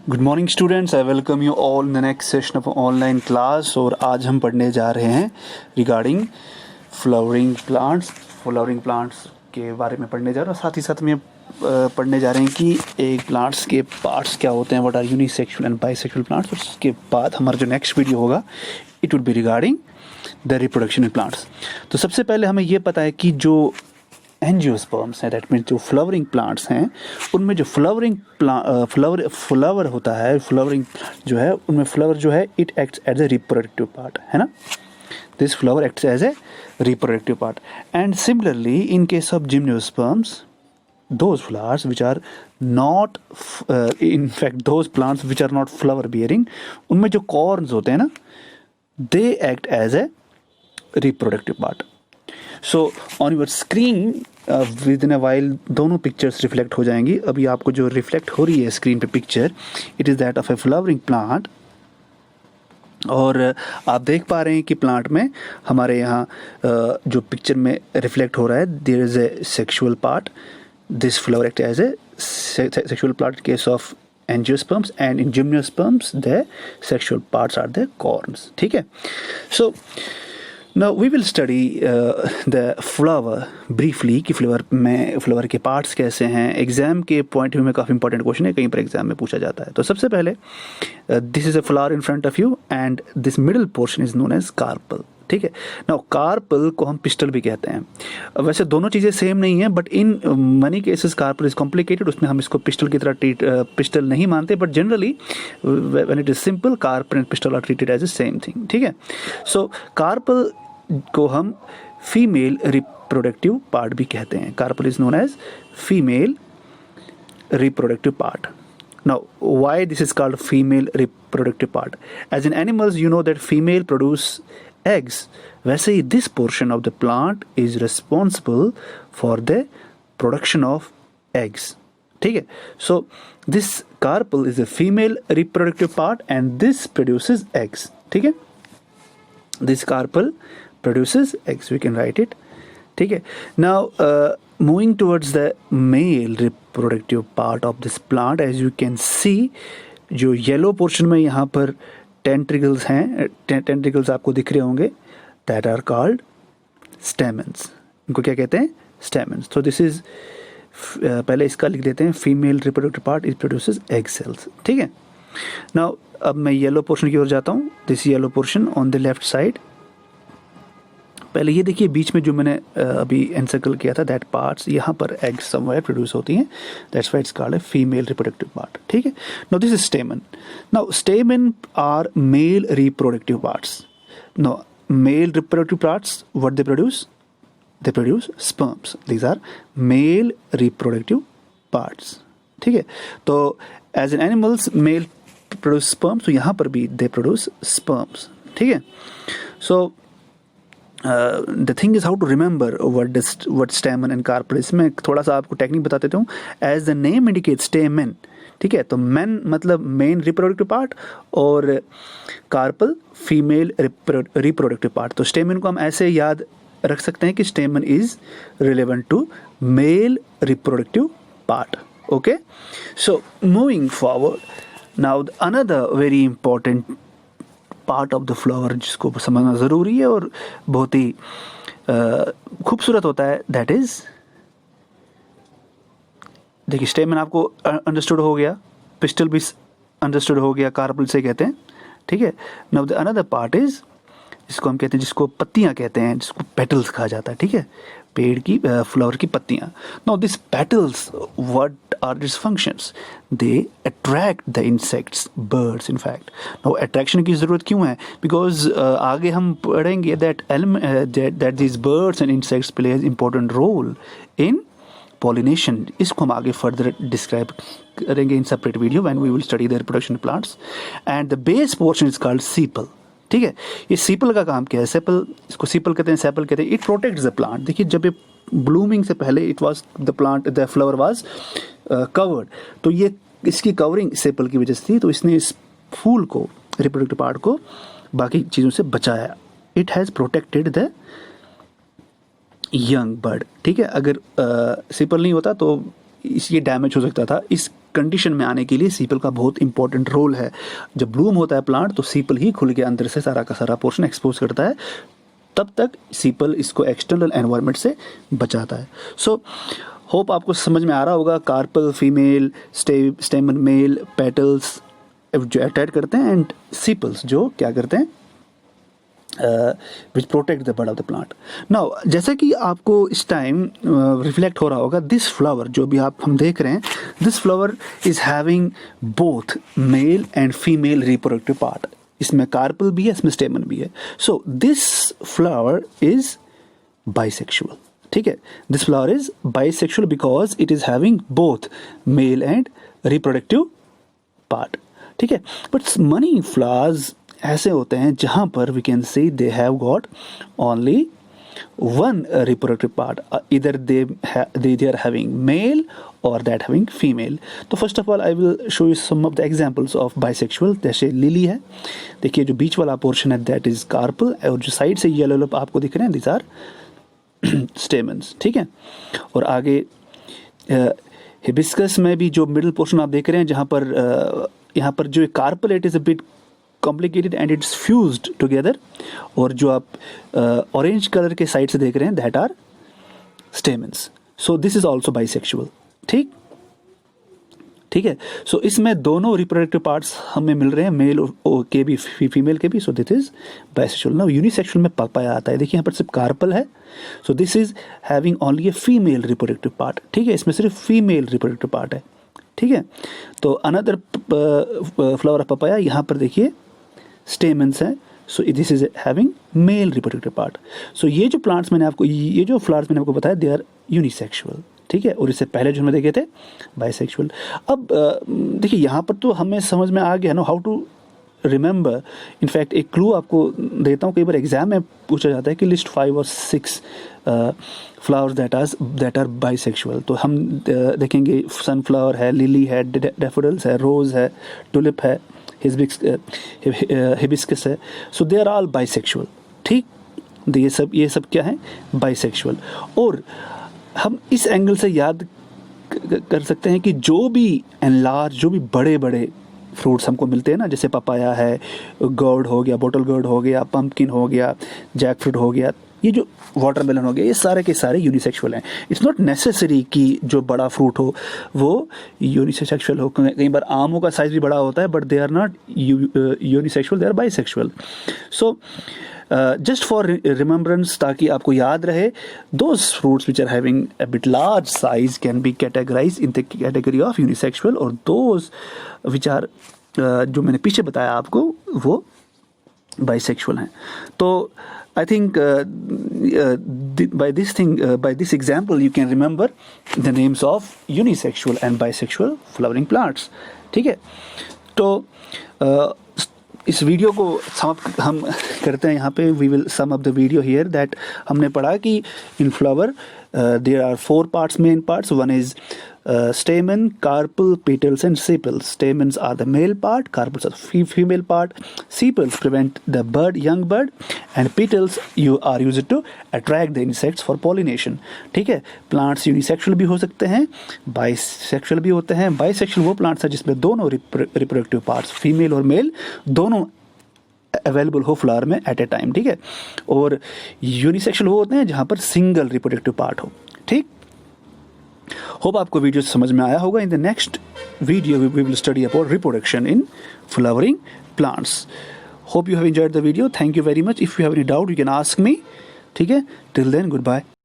Good morning students, I welcome you all in the next session of online class. और आज हम पढ़ने जा रहे हैं रिगार्डिंग फ्लावरिंग प्लांट्स के बारे में पढ़ने जा रहे हैं। और साथ ही साथ में पढ़ने जा रहे हैं कि एक प्लांट्स के पार्ट्स क्या होते हैं, what are unisexual and bisexual plants. और उसके बाद हमारा जो नेक्स्ट वीडियो होगा it would be regarding the reproduction in plants. तो सबसे पहले हमें ये पता है कि जो एंजियोस्पर्म्स हैं, दैट मीन्स जो फ्लावरिंग प्लांट्स हैं, उनमें जो फ्लावर होता है, फ्लावरिंग जो है उनमें फ्लावर जो है it acts as a reproductive part, है ना। This flower acts as a reproductive part. And similarly in case of gymnosperms, those flowers which are not in fact those plants which are not flower bearing, उनमें जो corns होते हैं ना, they act as a reproductive part. So on your screen within a while दोनों pictures reflect हो जाएंगी। अभी आपको जो रिफ्लेक्ट हो रही है स्क्रीन पे picture, it is that of A flowering plant. और आप देख पा रहे हैं कि प्लांट में हमारे यहाँ जो पिक्चर में रिफ्लेक्ट हो रहा है, there is a sexual part. This flower acts as a sexual part in case of angiosperms, and in gymnosperms the sexual parts are the corms. ठीक है. So now we will study the flower briefly कि flower के parts कैसे हैं। Exam के point में काफ़ी important question है, कहीं पर एग्जाम में पूछा जाता है। तो सबसे पहले this is a flower in front of you and this middle portion is known as carpel. ठीक है। नाउ कार्पल को हम पिस्टल भी कहते हैं। वैसे दोनों चीज़ें सेम नहीं है, but in many cases carpel is complicated, उसमें हम इसको पिस्टल की तरह पिस्टल नहीं मानते, but generally when it is simple, carpel and pistil are treated as a same thing. ठीक है। सो कार्पल को हम फीमेल रिप्रोडक्टिव पार्ट भी कहते हैं। Carpel is known as female reproductive part. Now, why this is called female reproductive part? As in animals, you know that female produce eggs. वैसे ही this portion of the plant is responsible for the production of eggs. ठीक है. So this carpel is a female reproductive part and this produces eggs. ठीक है. This carpel produces eggs. We can write it. ठीक है. Now moving towards the male reproductive part of this plant, as you can see, जो yellow portion में यहाँ पर टेंट्रिकल्स हैं, टेंट्रिकल्स आपको दिख रहे होंगे, that are called stamens. इनको क्या कहते हैं? Stamens. So this is पहले इसका लिख देते हैं, female reproductive part it produces egg cells. ठीक है. नाउ अब मैं येलो पोर्शन की ओर जाता हूँ. This yellow portion on the left side. पहले ये देखिए बीच में जो मैंने अभी एनसर्कल किया था, दैट पार्ट्स, यहाँ पर एग समवेयर प्रोड्यूस होती हैं. That's why it's called a female reproductive part. ठीक है. Now this is stamen. Now stamen are male reproductive parts. No, male reproductive parts, what they produce? They produce sperms. These are male reproductive parts. ठीक है. तो as an animals male produce sperms, तो यहाँ पर भी दे produce sperms. ठीक है. सो the thing is how to remember what stamen and carpel. इसमें थोड़ा सा आपको टेक्निक बता देता हूँ. as the name indicates, stamen, ठीक है, तो men मतलब मेन रिप्रोडक्टिव पार्ट और कार्पल फीमेल रिप्रोडक्टिव पार्ट. तो स्टेमन को हम ऐसे याद रख सकते हैं कि stamen is relevant to male reproductive part. Okay. So moving forward, now another very important part of the flower जिसको समझना ज़रूरी है और बहुत ही खूबसूरत होता है, दैट इज़, देखिए स्टेमन आपको अंडरस्टूड हो गया, पिस्टल भी अंडरस्टूड हो गया, कार्पल से कहते हैं. ठीक है. Now the another part is, जिसको हम कहते हैं, जिसको पत्तियां कहते हैं, जिसको पेटल्स कहा जाता है. ठीक है. पेड़ की फ्लावर की पत्तियां. Now this petals, what are this functions? They attract the insects, birds. In fact now attraction की ज़रूरत क्यों है? बिकॉज आगे हम पढ़ेंगे that this birds and insects play an important role in pollination. इसको हम आगे फर्दर डिस्क्राइब करेंगे in separate video when we will study the reproduction plants. And the base portion is called sepal. ठीक है. ये सीपल का काम क्या है? सेपल, इसको सीपल कहते हैं, सेपल कहते हैं. It protects the plant. देखिए जब ये ब्लूमिंग से पहले it was the flower was covered, तो ये इसकी कवरिंग सेपल की वजह से थी, तो इसने इस फूल को, रिप्रोडक्टिव पार्ट को, बाकी चीज़ों से बचाया. It has protected the young bird. ठीक है. अगर सेपल नहीं होता तो ये डैमेज हो सकता था. इस कंडीशन में आने के लिए सीपल का बहुत इंपॉर्टेंट रोल है। जब ब्लूम होता है प्लांट तो सीपल ही खुल के अंदर से सारा का सारा पोर्शन एक्सपोज करता है, तब तक सीपल इसको एक्सटर्नल एनवायरनमेंट से बचाता है। सो होप आपको समझ में आ रहा होगा। Carpel female, stamen male, petals जो अटैच करते हैं, एंड सीपल्स जो क्या करते हैं, which protect the bud of the plant. Now जैसे कि आपको इस टाइम रिफ्लेक्ट हो रहा होगा, दिस फ्लावर जो भी हम देख रहे हैं, this flower is having both male and female reproductive part. इसमें कार्पल भी है, इसमें स्टेमन भी है। So this flower is bisexual, ठीक है। This flower is bisexual because it is having both male and reproductive part, ठीक है। बट मनी फ्लावर्स ऐसे होते हैं जहां पर we can see they have got only one reproductive part, इधर दे आर हैविंग मेल और दैट हैविंग फीमेल। तो first of all I will show you some of the examples of bisexual. जैसे lily है, देखिए जो बीच वाला portion है that is carpel, और जो साइड से येलो येलो आपको दिख रहे हैं दिस आर स्टेमन्स, ठीक है। और आगे हिबिस्कस में भी जो मिडिल पोर्शन आप देख रहे हैं, जहाँ यहाँ पर जो carpel it is a bit complicated and it's fused together, और जो आप ऑरेंज कलर के साइड से देख रहे हैं that are stamens. So this is also bisexual, ठीक है। सो इसमें दोनों रिप्रोडक्टिव पार्ट्स हमें मिल रहे हैं, मेल के भी फीमेल के भी। सो this is bisexual. Now unisexual में पपाया आता है, देखिए यहाँ पर सिर्फ कार्पल है। सो this is having only A female reproductive part, ठीक है। इसमें सिर्फ फीमेल रिप्रोडक्टिव पार्ट है, ठीक है। तो अनदर फ्लावर ऑफ पपाया, यहाँ पर देखिए स्टेमन्स हैं। So this is having male reproductive part. So ये जो फ्लावर्स मैंने आपको बताया दे आर यूनिसेक्सुअल, ठीक है। और इससे पहले जो हमने देखे थे बाइसेक्सुअल। अब देखिए यहाँ पर तो हमें समझ में आ गया ना हाउ टू रिमेंबर। इनफैक्ट एक क्लू आपको देता हूँ, कई बार एग्जाम में पूछा जाता है कि लिस्ट 5 और 6 फ्लावर्स दैट आर बाइसेक्सुअल। तो हम देखेंगे सनफ्लावर है, लिली है, डैफोडिल्स है, रोज है, टुलिप है, हिबिस्कस है। सो दे आर ऑल बाइसेक्सुअल, ठीक। ये सब क्या है, बाइसेक्सुअल। और हम इस एंगल से याद कर सकते हैं कि जो भी बड़े बड़े फ्रूट्स हमको मिलते हैं ना, जैसे पपाया है, गोर्ड हो गया, बॉटल गोर्ड हो गया, पंपकिन हो गया, जैक फ्रूट हो गया, ये जो वाटरमेलन हो गया, ये सारे के सारे यूनिसेक्सुअल हैं। इट्स नॉट नेसेसरी कि जो बड़ा फ्रूट हो वो यूनिसेक्सुअल हो। कई बार आमों का साइज भी बड़ा होता है, but they are not unisexual, they are bisexual. So just for remembrance, ताकि आपको याद रहे, those fruits which are having a bit large size can be categorize in the category of unisexual, और दोज विच आर जो मैंने पीछे बताया आपको वो बाइसेक्सुअल हैं। तो I think by this example you can remember the names of unisexual and bisexual flowering plants, ठीक है। तो इस वीडियो को समाप्त हम करते हैं यहाँ पे। We will sum up the video here that हमने पढ़ा कि in flower there are 4 parts, main parts. One is stamen, carpel, petals and sepals. Stamens are the male part, carpels are the female part. Sepals prevent the young bird, and petals are used to attract the insects for pollination. ठीक है। Plants unisexual भी हो सकते हैं, bisexual भी होते हैं। Bisexual वो प्लांट्स है जिसमें दोनों रिप्रोडक्टिव पार्ट्स फीमेल और मेल दोनों अवेलेबल हो फ्लावर में एट ए टाइम, ठीक है। और यूनिसेक्सुअल वो होते हैं जहां पर सिंगल रिप्रोडक्टिव पार्ट हो, ठीक। होप आपको वीडियो समझ में आया होगा। In the next video we will study about reproduction in flowering plants. Hope you have enjoyed the video. Thank you very much. If you have any doubt you can ask me, ठीक है। Till then good bye.